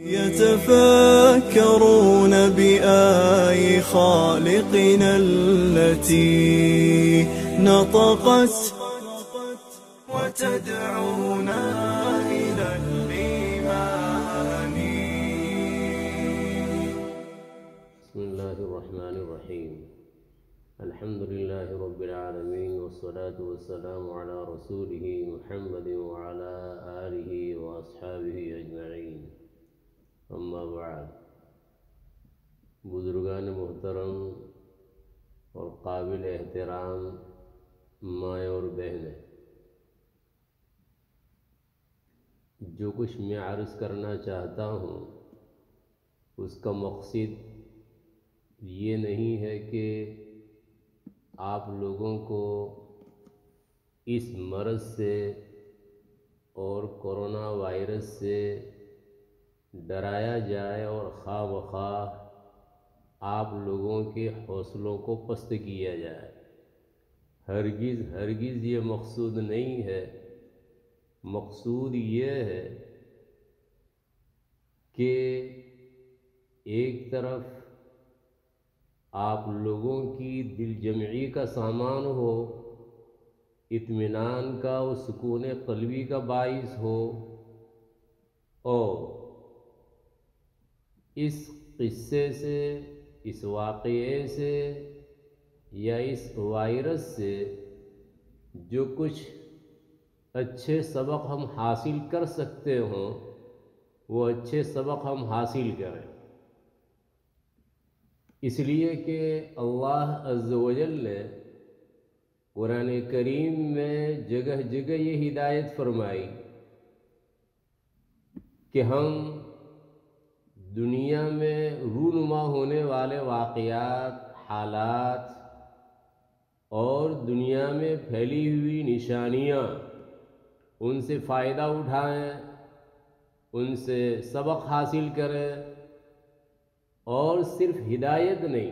يتفكرون بآي خالقنا التي نطقت وتدعونا إلى الإيمان. بسم الله الرحمن الرحيم. الحمد لله رب العالمين، والصلاة والسلام على رسوله محمد وعلى آله وأصحابه أجمعين. اما بعد، بزرگان محترم اور قابل احترام مائیں اور بہنیں، جو کچھ میں عرض کرنا چاہتا ہوں اس کا مقصد یہ نہیں ہے کہ آپ لوگوں کو اس مرض سے اور کرونا وائرس سے ڈرایا جائے اور خواہ بخواہ آپ لوگوں کے حوصلوں کو پست کیا جائے۔ ہرگز یہ مقصود نہیں ہے۔ مقصود یہ ہے کہ ایک طرف آپ لوگوں کی دل جمعی کا سامان ہو، اطمینان کا و سکون قلبی کا باعث ہو، اور اس قصے سے، اس واقعے سے یا اس وائرس سے جو کچھ اچھے سبق ہم حاصل کر سکتے ہوں وہ اچھے سبق ہم حاصل کریں۔ اس لیے کہ اللہ عز و جل نے قرآن کریم میں جگہ جگہ یہ ہدایت فرمائی کہ ہم دنیا میں رونما ہونے والے واقعات، حالات اور دنیا میں پھیلی ہوئی نشانیاں ان سے فائدہ اٹھائیں، ان سے سبق حاصل کریں، اور صرف ہدایت نہیں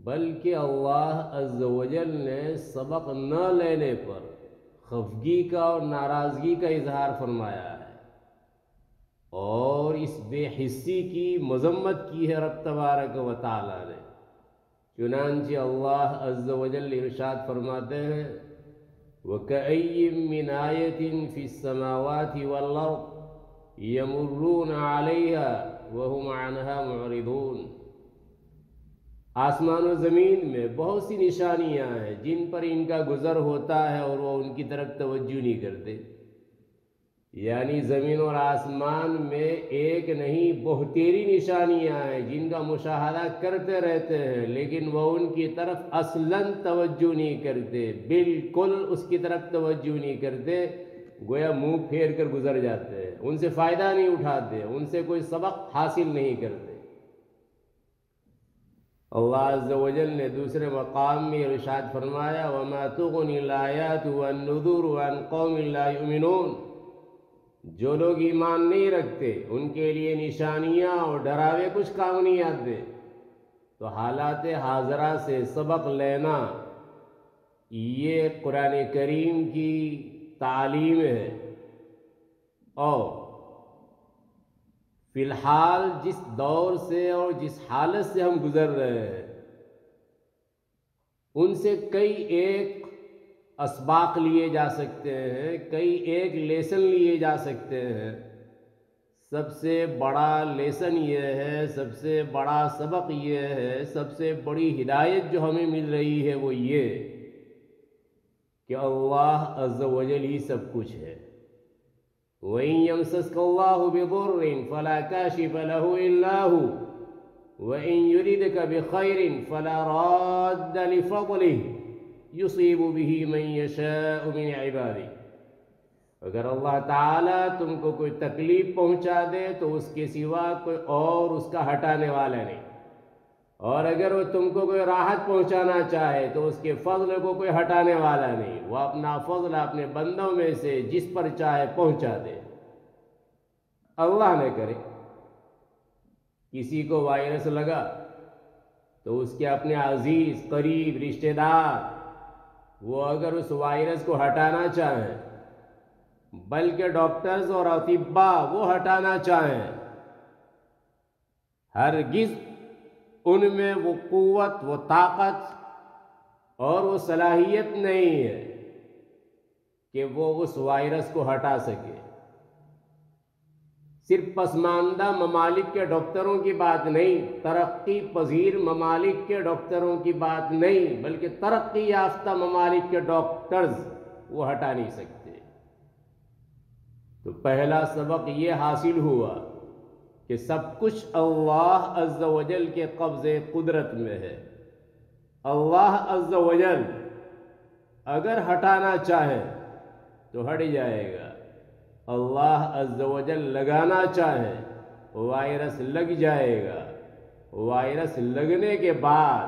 بلکہ اللہ عز و جل نے سبق نہ لینے پر خفگی کا اور ناراضگی کا اظہار فرمایا ہے، اور اس بے حسی کی مذمت کی ہے رب تبارک و تعالی نے۔ چنانچہ اللہ عز و جل ارشاد فرماتے ہیں وَكَأَيٍّ مِّنْ آيَةٍ فِي السَّمَاوَاتِ وَالْأَرْضِ يَمُرُّونَ عَلَيْهَا وَهُمْ عَنْهَا مُعْرِضُونَ۔ آسمان و زمین میں بہت سی نشانیاں ہیں جن پر ان کا گزر ہوتا ہے اور وہ ان کی طرف توجہ نہیں کرتے۔ یعنی زمین اور آسمان میں ایک نہیں بہتیری نشانیاں ہیں جن کا مشاہدہ کرتے رہتے ہیں، لیکن وہ ان کی طرف اصلاً توجہ نہیں کرتے، بالکل اس کی طرف توجہ نہیں کرتے، گویا منہ پھیر کر گزر جاتے ہیں، ان سے فائدہ نہیں اٹھاتے، ان سے کوئی سبق حاصل نہیں کرتے۔ اللہ عز و جل نے دوسرے مقام میں ارشاد فرمایا وَمَا تُغْنِ الْآيَاتُ وَالنُّذُرُ عَنْ قَوْمٍ لَا يُؤْمِنُونَ۔ جو لوگ ایمان نہیں رکھتے ان کے لیے نشانیاں اور ڈراوے کچھ کام نہیں آتے۔ تو حالات حاضرہ سے سبق لینا یہ قرآن کریم کی تعلیم ہے، اور فی الحال جس دور سے اور جس حالت سے ہم گزر رہے ہیں ان سے کئی ایک اسباق لیے جا سکتے ہیں، کئی ایک لیسن لیے جا سکتے ہیں۔ سب سے بڑا لیسن یہ ہے، سب سے بڑا سبق یہ ہے، سب سے بڑی ہدایت جو ہمیں مل رہی ہے وہ یہ کہ اللہ عز و جل ہی سب کچھ ہے۔ وَإِن يَمْسَسْكَ اللَّهُ بِضُرٍّ فَلَا كَاشِفَ لَهُ إِلَّا هُوَ وَإِن يُرِدْكَ بِخَيْرٍ فَلَا رَادَّ لِفَضْلِهِ يُصِيبُ بِهِ مَن يَشَاءُ مِنْ عِبَادِهِ۔ اگر اللہ تعالیٰ تم کو کوئی تکلیف پہنچا دے تو اس کے سوا کوئی اور اس کا ہٹانے والا نہیں، اور اگر وہ تم کو کوئی راحت پہنچانا چاہے تو اس کے فضل کو کوئی ہٹانے والا نہیں، وہ اپنا فضل اپنے بندوں میں سے جس پر چاہے پہنچا دے۔ اللہ نہ کرے کسی کو وائرس لگا تو اس کے اپنے عزیز قریب رشتہ دار وہ اگر اس وائرس کو ہٹانا چاہیں، بلکہ ڈاکٹرز اور اطباء وہ ہٹانا چاہیں، ہرگز ان میں وہ قوت، وہ طاقت اور وہ صلاحیت نہیں ہے کہ وہ اس وائرس کو ہٹا سکے۔ صرف پسماندہ ممالک کے ڈاکٹروں کی بات نہیں، ترقی پذیر ممالک کے ڈاکٹروں کی بات نہیں، بلکہ ترقی یافتہ ممالک کے ڈاکٹرز وہ ہٹا نہیں سکتے۔ تو پہلا سبق یہ حاصل ہوا کہ سب کچھ اللہ عز و جل کے قبضے قدرت میں ہے۔ اللہ عز و جل اگر ہٹانا چاہے تو ہٹ جائے گا، اللہ عز و جل لگانا چاہے وائرس لگ جائے گا۔ وائرس لگنے کے بعد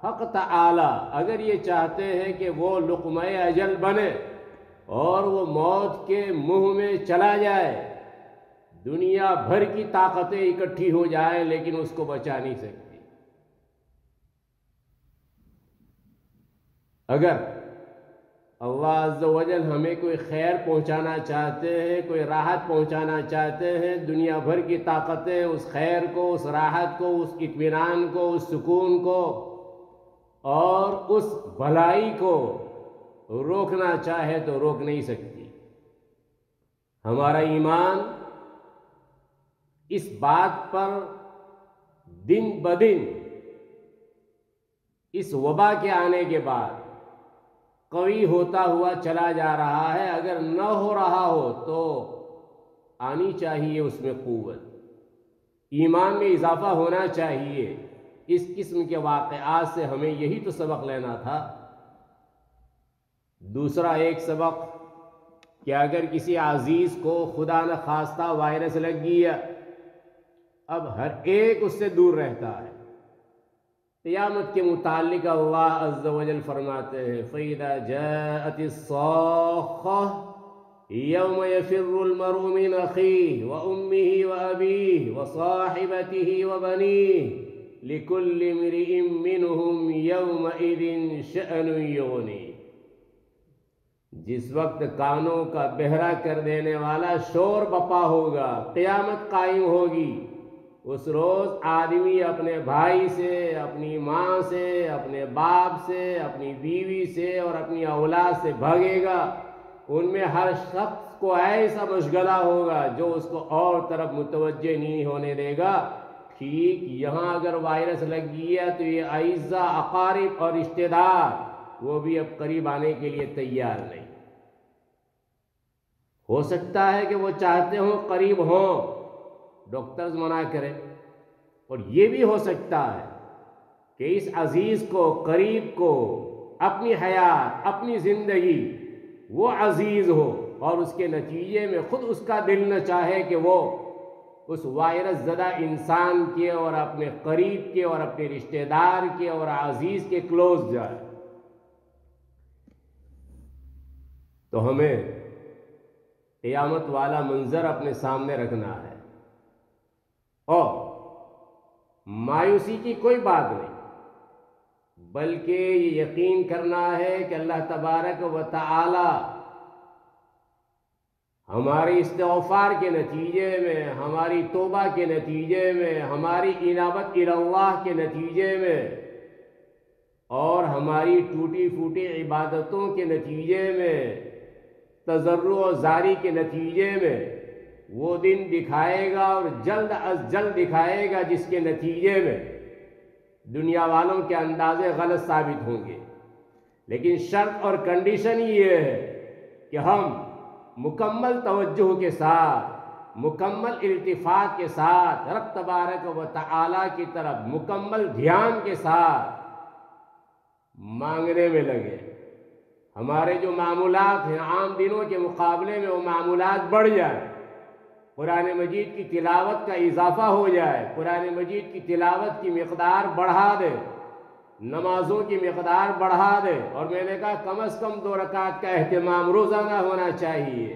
حق تعالی اگر یہ چاہتے ہیں کہ وہ لقمہ اجل بنے اور وہ موت کے منہ میں چلا جائے، دنیا بھر کی طاقتیں اکٹھی ہو جائیں لیکن اس کو بچا نہیں سکتی۔ اگر اللہ عز و جل ہمیں کوئی خیر پہنچانا چاہتے ہیں، کوئی راحت پہنچانا چاہتے ہیں، دنیا بھر کی طاقتیں اس خیر کو، اس راحت کو، اس اطمینان کو، اس سکون کو اور اس بھلائی کو روکنا چاہے تو روک نہیں سکتی۔ ہمارا ایمان اس بات پر دن بدن اس وبا کے آنے کے بعد قوی ہوتا ہوا چلا جا رہا ہے۔ اگر نہ ہو رہا ہو تو آنی چاہیے اس میں قوت، ایمان میں اضافہ ہونا چاہیے۔ اس قسم کے واقعات سے ہمیں یہی تو سبق لینا تھا۔ دوسرا ایک سبق کہ اگر کسی عزیز کو خدا نخواستہ وائرس لگ گیا، اب ہر ایک اس سے دور رہتا ہے۔ قیامت کے متعلق اللہ عز و جل فرماتے ہیں فَإِذَا جَاءَتِ الصَّاخَّةُ يَوْمَ يَفِرُّ الْمَرْءُ مِنْ أَخِيهِ وَأُمِّهِ وَأَبِيهِ وَصَاحِبَتِهِ وَبَنِيهِ لِكُلِّ امْرِئٍ مِّنْهُمْ يَوْمَئِذٍ شَأْنٌ يُغْنِيهِ۔ جس وقت کانوں کا بہرا کر دینے والا شور بپا ہوگا، قیامت قائم ہوگی، اس روز آدمی اپنے بھائی سے، اپنی ماں سے، اپنے باپ سے، اپنی بیوی سے اور اپنی اولاد سے بھاگے گا۔ ان میں ہر شخص کو ایسا مشغلہ ہوگا جو اس کو اور طرف متوجہ نہیں ہونے دے گا۔ ٹھیک یہاں اگر وائرس لگ گیا تو یہ اعزاء، اقارب اور رشتہ دار وہ بھی اب قریب آنے کے لیے تیار نہیں۔ ہو سکتا ہے کہ وہ چاہتے ہوں قریب ہوں، ڈاکٹرز منع کریں، اور یہ بھی ہو سکتا ہے کہ اس عزیز کو، قریب کو، اپنی حیات، اپنی زندگی وہ عزیز ہو اور اس کے نتیجے میں خود اس کا دل نہ چاہے کہ وہ اس وائرس زدہ انسان کے اور اپنے قریب کے اور اپنے رشتہ دار کے اور عزیز کے کلوز جائے۔ تو ہمیں قیامت والا منظر اپنے سامنے رکھنا ہے اور مایوسی کی کوئی بات نہیں، بلکہ یہ یقین کرنا ہے کہ اللہ تبارک و تعالی ہماری استغفار کے نتیجے میں، ہماری توبہ کے نتیجے میں، ہماری انابت اللہ کے نتیجے میں اور ہماری ٹوٹی پھوٹی عبادتوں کے نتیجے میں، تضرع و زاری کے نتیجے میں وہ دن دکھائے گا، اور جلد از جلد دکھائے گا، جس کے نتیجے میں دنیا والوں کے اندازے غلط ثابت ہوں گے۔ لیکن شرط اور کنڈیشن یہ ہے کہ ہم مکمل توجہ کے ساتھ، مکمل التفات کے ساتھ رب تبارک و تعالی کی طرف مکمل دھیان کے ساتھ مانگنے میں لگے۔ ہمارے جو معمولات ہیں عام دنوں کے مقابلے میں وہ معمولات بڑھ جائیں، قرآن مجید کی تلاوت کا اضافہ ہو جائے، قرآن مجید کی تلاوت کی مقدار بڑھا دے، نمازوں کی مقدار بڑھا دے، اور میں نے کہا کم از کم 2 رکعت کا اہتمام روزانہ ہونا چاہیے۔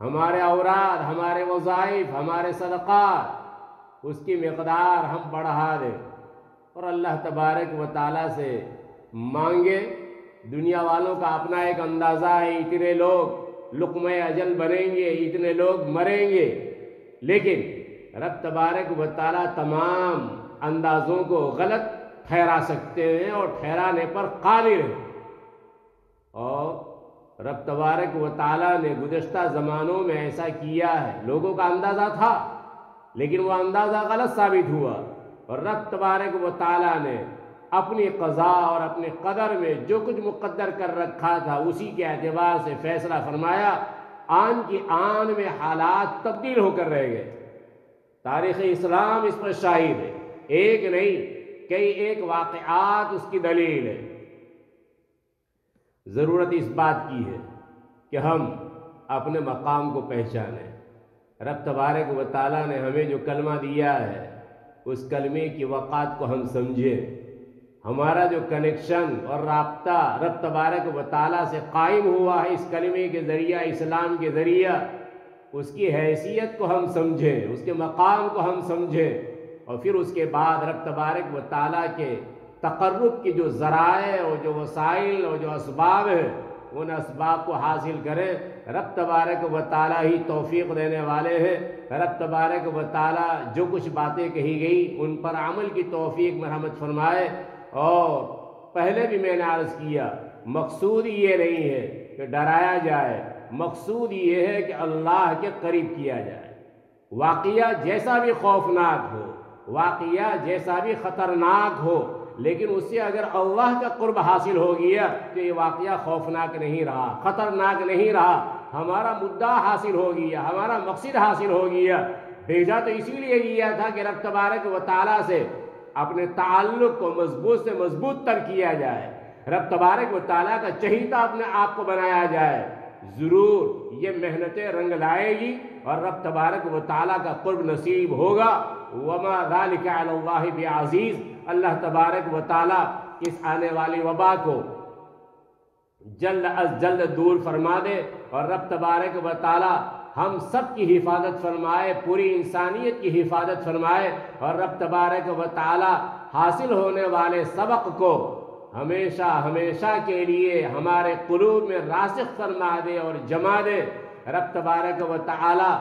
ہمارے اوراد، ہمارے وظائف، ہمارے صدقات، اس کی مقدار ہم بڑھا دیں اور اللہ تبارک و تعالیٰ سے مانگے۔ دنیا والوں کا اپنا ایک اندازہ ہے، اتنے لوگ لقمہ اجل بنیں گے، اتنے لوگ مریں گے، لیکن رب تبارک و تعالیٰ تمام اندازوں کو غلط ٹھہرا سکتے ہیں اور ٹھہرانے پر قادر ہیں، اور رب تبارک و تعالیٰ نے گزشتہ زمانوں میں ایسا کیا ہے، لوگوں کا اندازہ تھا لیکن وہ اندازہ غلط ثابت ہوا، اور رب تبارک و تعالیٰ نے اپنی قضاء اور اپنے قدر میں جو کچھ مقدر کر رکھا تھا اسی کے اعتبار سے فیصلہ فرمایا۔ آن کی آن میں حالات تبدیل ہو کر رہ گئے، تاریخ اسلام اس پر شاہد ہے، ایک نہیں کئی ایک واقعات اس کی دلیل ہے۔ ضرورت اس بات کی ہے کہ ہم اپنے مقام کو پہچانیں۔ رب تبارک و تعالیٰ نے ہمیں جو کلمہ دیا ہے اس کلمے کی وقعت کو ہم سمجھیں، ہمارا جو کنیکشن اور رابطہ رب تبارک و تعالیٰ سے قائم ہوا ہے اس کلمے کے ذریعہ، اسلام کے ذریعہ، اس کی حیثیت کو ہم سمجھیں، اس کے مقام کو ہم سمجھیں، اور پھر اس کے بعد رب تبارک و تعالیٰ کے تقرب کی جو ذرائع اور جو وسائل اور جو اسباب ہیں ان اسباب کو حاصل کریں۔ رب تبارک و تعالیٰ ہی توفیق دینے والے ہیں۔ رب تبارک و تعالیٰ جو کچھ باتیں کہی گئی ان پر عمل کی توفیق مرحمت فرمائے۔ اور پہلے بھی میں نے عرض کیا، مقصود یہ نہیں ہے کہ ڈرایا جائے، مقصود یہ ہے کہ اللہ کے قریب کیا جائے۔ واقعہ جیسا بھی خوفناک ہو، واقعہ جیسا بھی خطرناک ہو، لیکن اس سے اگر اللہ کا قرب حاصل ہو گیا تو یہ واقعہ خوفناک نہیں رہا، خطرناک نہیں رہا، ہمارا مدعا حاصل ہو گیا، ہمارا مقصد حاصل ہو گیا۔ بھیجا تو اسی لیے گیا تھا کہ رب تبارک و تعالیٰ سے اپنے تعلق کو مضبوط سے مضبوط تر کیا جائے، رب تبارک و تعالیٰ کا چہیتا اپنے آپ کو بنایا جائے۔ ضرور یہ محنتیں رنگ لائے گی اور رب تبارک و تعالیٰ کا قرب نصیب ہوگا۔ وما ذلک علی اللہ بعزیز، اللہ تبارک و تعالیٰ اس آنے والی وبا کو جلد از جلد دور فرما دے، اور رب تبارک و تعالیٰ ہم سب کی حفاظت فرمائے، پوری انسانیت کی حفاظت فرمائے، اور رب تبارک و تعالیٰ حاصل ہونے والے سبق کو ہمیشہ ہمیشہ کے لیے ہمارے قلوب میں راسخ فرما دے اور جما دے۔ رب تبارک و تعالیٰ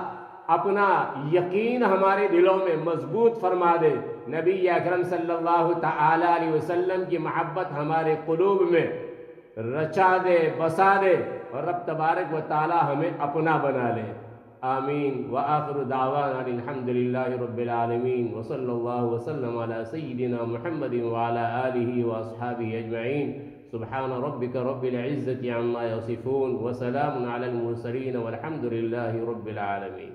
اپنا یقین ہمارے دلوں میں مضبوط فرما دے، نبی اکرم صلی اللہ تعالی علیہ وسلم کی محبت ہمارے قلوب میں رچا دے، بسا دے، اور رب تبارک و تعالیٰ ہمیں اپنا بنا لے۔ آمین۔ وآخر دعوانا الحمدللہ رب العالمین، وصلی اللہ وسلم علی سیدنا محمد وعلی آلہ واصحابہ اجمعین۔ سبحان ربک رب العزة عما یصفون، وسلام علی المرسلین، والحمد للہ رب العالمین۔